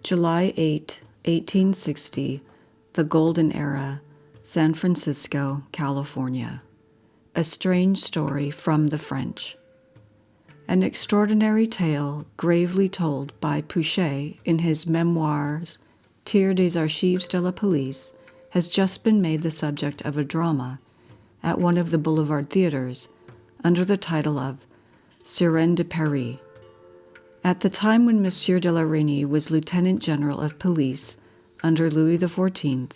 July 8, 1860, The Golden Era, San Francisco, California. A strange story from the French. An extraordinary tale gravely told by Pouchet in his memoirs Tir des Archives de la Police has just been made the subject of a drama at one of the Boulevard theaters under the title of Sirène de Paris. At the time when Monsieur de la Reynie was Lieutenant General of Police under Louis XIV,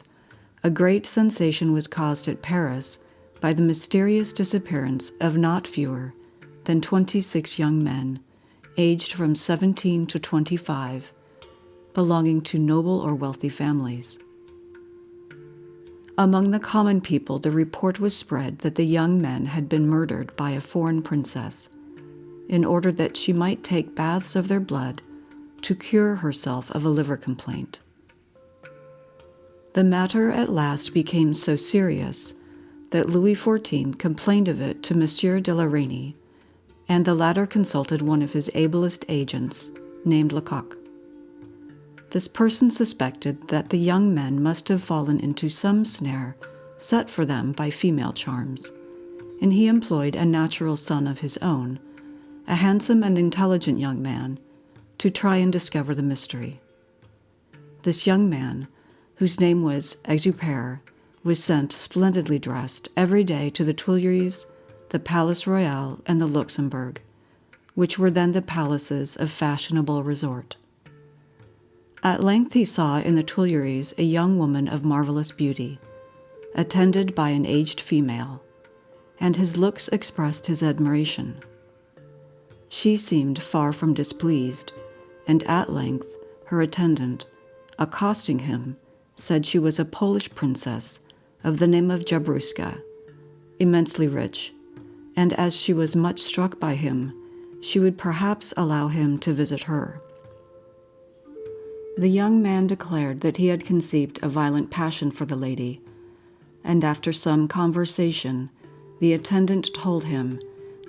a great sensation was caused at Paris by the mysterious disappearance of not fewer than 26 young men, aged from 17 to 25, belonging to noble or wealthy families. Among the common people, the report was spread that the young men had been murdered by a foreign princess, in order that she might take baths of their blood to cure herself of a liver complaint. The matter at last became so serious that Louis XIV complained of it to Monsieur de la Reynie, and the latter consulted one of his ablest agents, named Lecoq. This person suspected that the young men must have fallen into some snare set for them by female charms, and he employed a natural son of his own, a handsome and intelligent young man, to try and discover the mystery. This young man, whose name was Exupère, was sent splendidly dressed every day to the Tuileries, the Palace Royal, and the Luxembourg, which were then the palaces of fashionable resort. At length he saw in the Tuileries a young woman of marvelous beauty, attended by an aged female, and his looks expressed his admiration. She seemed far from displeased, and at length her attendant, accosting him, said she was a Polish princess of the name of Jabruska, immensely rich, and as she was much struck by him, she would perhaps allow him to visit her. The young man declared that he had conceived a violent passion for the lady, and after some conversation, the attendant told him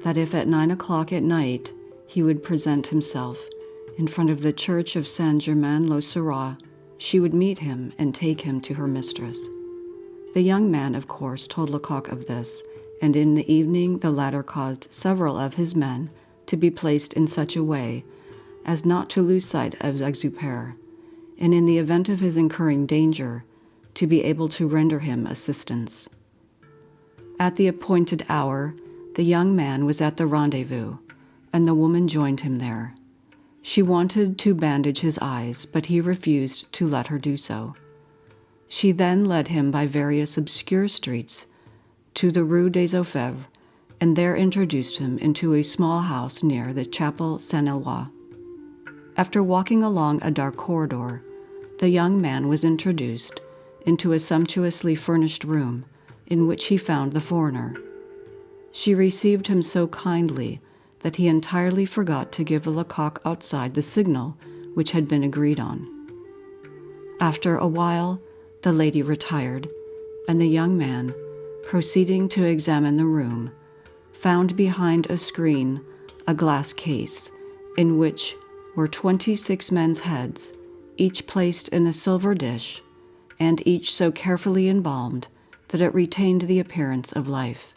that if at 9 o'clock at night he would present himself in front of the church of Saint-Germain-l'Auxerrois, she would meet him and take him to her mistress. The young man, of course, told Lecoq of this, and in the evening the latter caused several of his men to be placed in such a way as not to lose sight of Exupère, and in the event of his incurring danger, to be able to render him assistance. At the appointed hour, the young man was at the rendezvous, and the woman joined him there. She wanted to bandage his eyes, but he refused to let her do so. She then led him by various obscure streets to the Rue des Orfèvres, and there introduced him into a small house near the Chapelle Saint-Éloi. After walking along a dark corridor, the young man was introduced into a sumptuously furnished room in which he found the foreigner. She received him so kindly that he entirely forgot to give Lecoq outside the signal which had been agreed on. After a while, the lady retired, and the young man, proceeding to examine the room, found behind a screen a glass case in which were 26 men's heads, each placed in a silver dish, and each so carefully embalmed that it retained the appearance of life.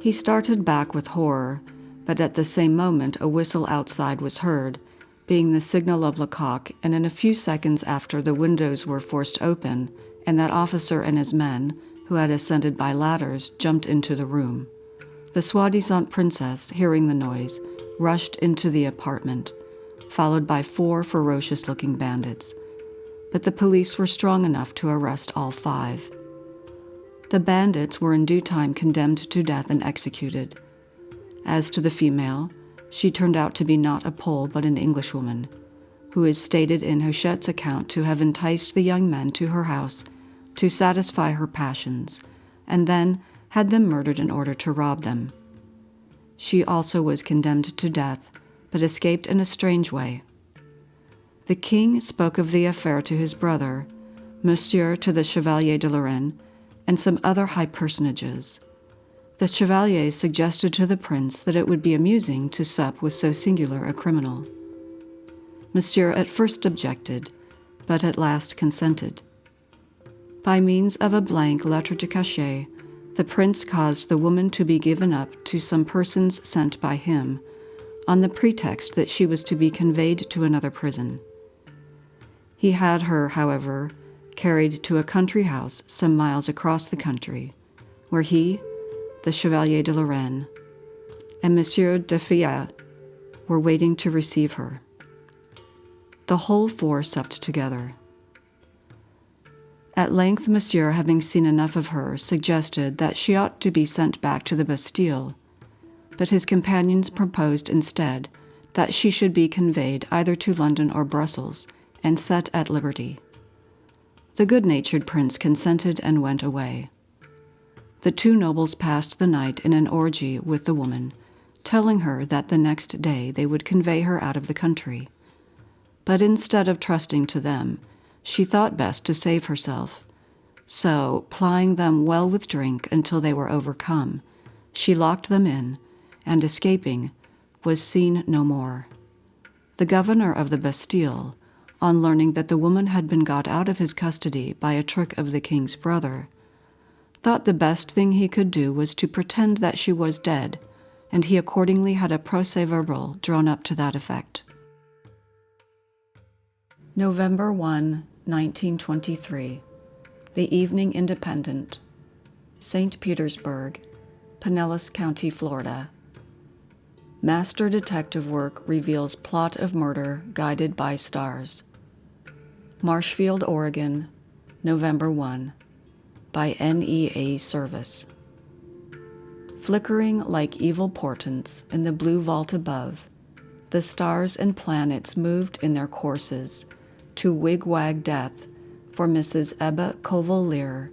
He started back with horror, but at the same moment a whistle outside was heard, being the signal of Lecoq, and in a few seconds after the windows were forced open, and that officer and his men, who had ascended by ladders, jumped into the room. The soi-disant princess, hearing the noise, rushed into the apartment, followed by 4 ferocious-looking bandits, but the police were strong enough to arrest all 5. The bandits were in due time condemned to death and executed. As to the female, she turned out to be not a Pole but an Englishwoman, who is stated in Hochette's account to have enticed the young men to her house to satisfy her passions, and then had them murdered in order to rob them. She also was condemned to death, but escaped in a strange way. The king spoke of the affair to his brother, Monsieur to the Chevalier de Lorraine, and some other high personages. The Chevalier suggested to the prince that it would be amusing to sup with so singular a criminal. Monsieur at first objected, but at last consented. By means of a blank lettre de cachet, the prince caused the woman to be given up to some persons sent by him, on the pretext that she was to be conveyed to another prison. He had her, however, carried to a country house some miles across the country, where he, the Chevalier de Lorraine, and Monsieur de Fiat were waiting to receive her. The whole four supped together. At length, Monsieur, having seen enough of her, suggested that she ought to be sent back to the Bastille, but his companions proposed instead that she should be conveyed either to London or Brussels and set at liberty. The good-natured prince consented and went away. The two nobles passed the night in an orgy with the woman, telling her that the next day they would convey her out of the country. But instead of trusting to them, she thought best to save herself. So, plying them well with drink until they were overcome, she locked them in, and escaping, was seen no more. The governor of the Bastille, on learning that the woman had been got out of his custody by a trick of the king's brother, thought the best thing he could do was to pretend that she was dead, and he accordingly had a procès-verbal drawn up to that effect. November 1, 1923. The Evening Independent, St. Petersburg, Pinellas County, Florida. Master detective work reveals plot of murder guided by stars. Marshfield, Oregon, November 1, by NEA Service. Flickering like evil portents in the blue vault above, the stars and planets moved in their courses to wigwag death for Mrs. Ebba Koval-Lear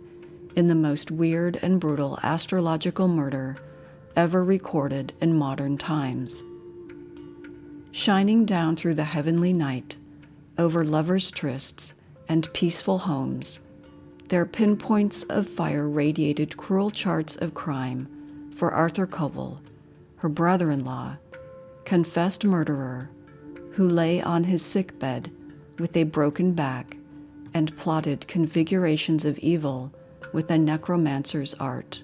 in the most weird and brutal astrological murder ever recorded in modern times. Shining down through the heavenly night, over lovers' trysts and peaceful homes, their pinpoints of fire radiated cruel charts of crime for Arthur Koval, her brother-in-law, confessed murderer, who lay on his sickbed with a broken back and plotted configurations of evil with a necromancer's art.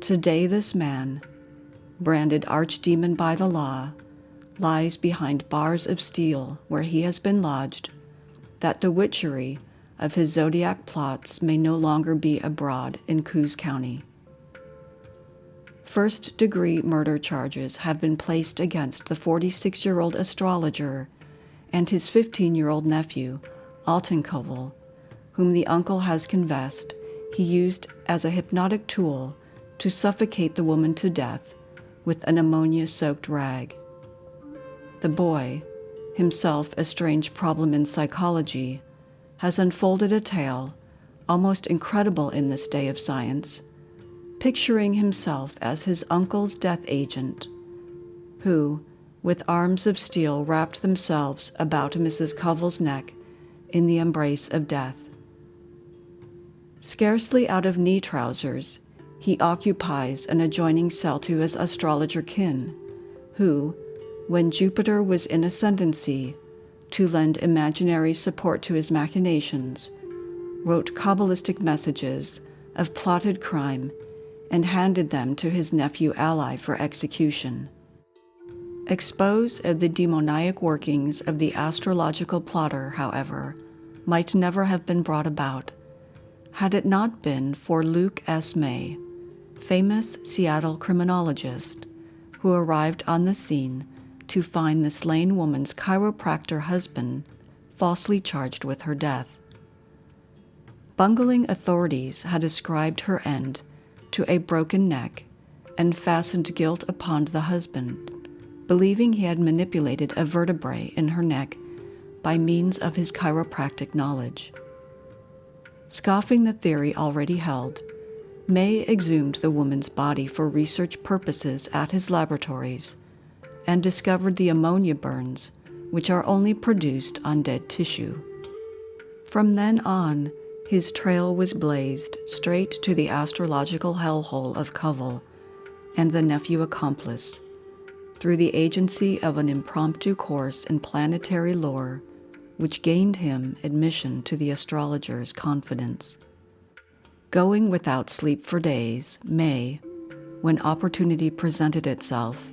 Today this man, branded archdemon by the law, lies behind bars of steel where he has been lodged, that the witchery of his Zodiac plots may no longer be abroad in Coos County. First-degree murder charges have been placed against the 46-year-old astrologer and his 15-year-old nephew, Alton Koval, whom the uncle has confessed he used as a hypnotic tool to suffocate the woman to death with an ammonia-soaked rag. The boy, himself a strange problem in psychology, has unfolded a tale, almost incredible in this day of science, picturing himself as his uncle's death agent, who, with arms of steel, wrapped themselves about Mrs. Koval's neck in the embrace of death. Scarcely out of knee trousers, he occupies an adjoining cell to his astrologer kin, who, when Jupiter was in ascendancy, to lend imaginary support to his machinations, wrote Kabbalistic messages of plotted crime and handed them to his nephew ally for execution. Expose of the demoniac workings of the astrological plotter, however, might never have been brought about, had it not been for Luke S. May, famous Seattle criminologist, who arrived on the scene to find the slain woman's chiropractor husband falsely charged with her death. Bungling authorities had ascribed her end to a broken neck and fastened guilt upon the husband, believing he had manipulated a vertebrae in her neck by means of his chiropractic knowledge. Scoffing the theory already held, May exhumed the woman's body for research purposes at his laboratories and discovered the ammonia burns, which are only produced on dead tissue. From then on, his trail was blazed straight to the astrological hellhole of Koval and the nephew accomplice, through the agency of an impromptu course in planetary lore, which gained him admission to the astrologer's confidence. Going without sleep for days, May, when opportunity presented itself,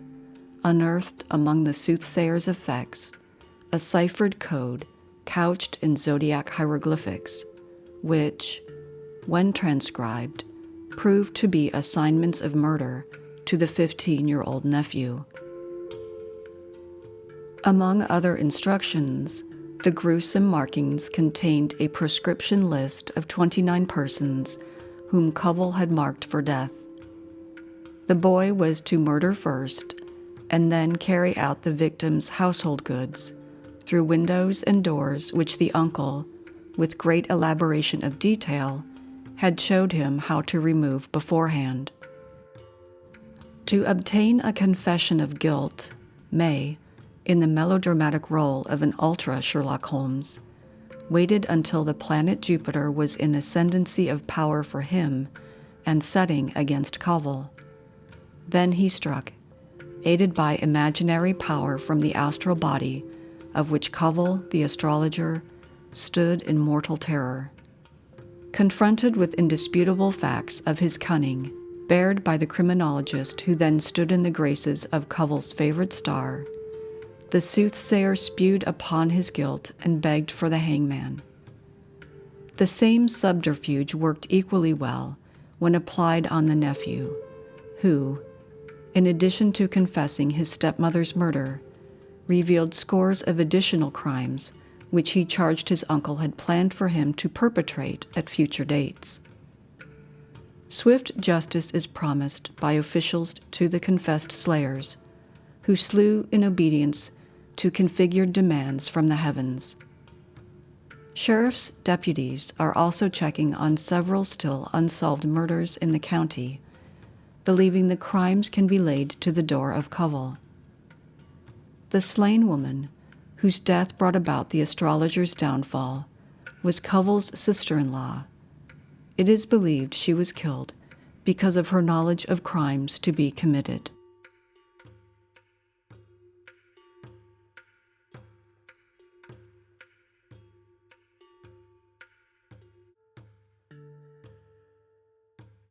unearthed among the soothsayer's effects a ciphered code couched in Zodiac hieroglyphics, which, when transcribed, proved to be assignments of murder to the 15-year-old nephew. Among other instructions, the gruesome markings contained a prescription list of 29 persons whom Covell had marked for death. The boy was to murder first, and then carry out the victim's household goods through windows and doors which the uncle, with great elaboration of detail, had showed him how to remove beforehand. To obtain a confession of guilt, May, in the melodramatic role of an ultra Sherlock Holmes, waited until the planet Jupiter was in ascendancy of power for him and setting against Covell. Then he struck, aided by imaginary power from the astral body of which Covell, the astrologer, stood in mortal terror. Confronted with indisputable facts of his cunning, bared by the criminologist who then stood in the graces of Covell's favorite star, the soothsayer spewed upon his guilt and begged for the hangman. The same subterfuge worked equally well when applied on the nephew, who, in addition to confessing his stepmother's murder, revealed scores of additional crimes which he charged his uncle had planned for him to perpetrate at future dates. Swift justice is promised by officials to the confessed slayers, who slew in obedience to configured demands from the heavens. Sheriff's deputies are also checking on several still unsolved murders in the county, believing the crimes can be laid to the door of Covell. The slain woman, whose death brought about the astrologer's downfall, was Covell's sister-in-law. It is believed she was killed because of her knowledge of crimes to be committed.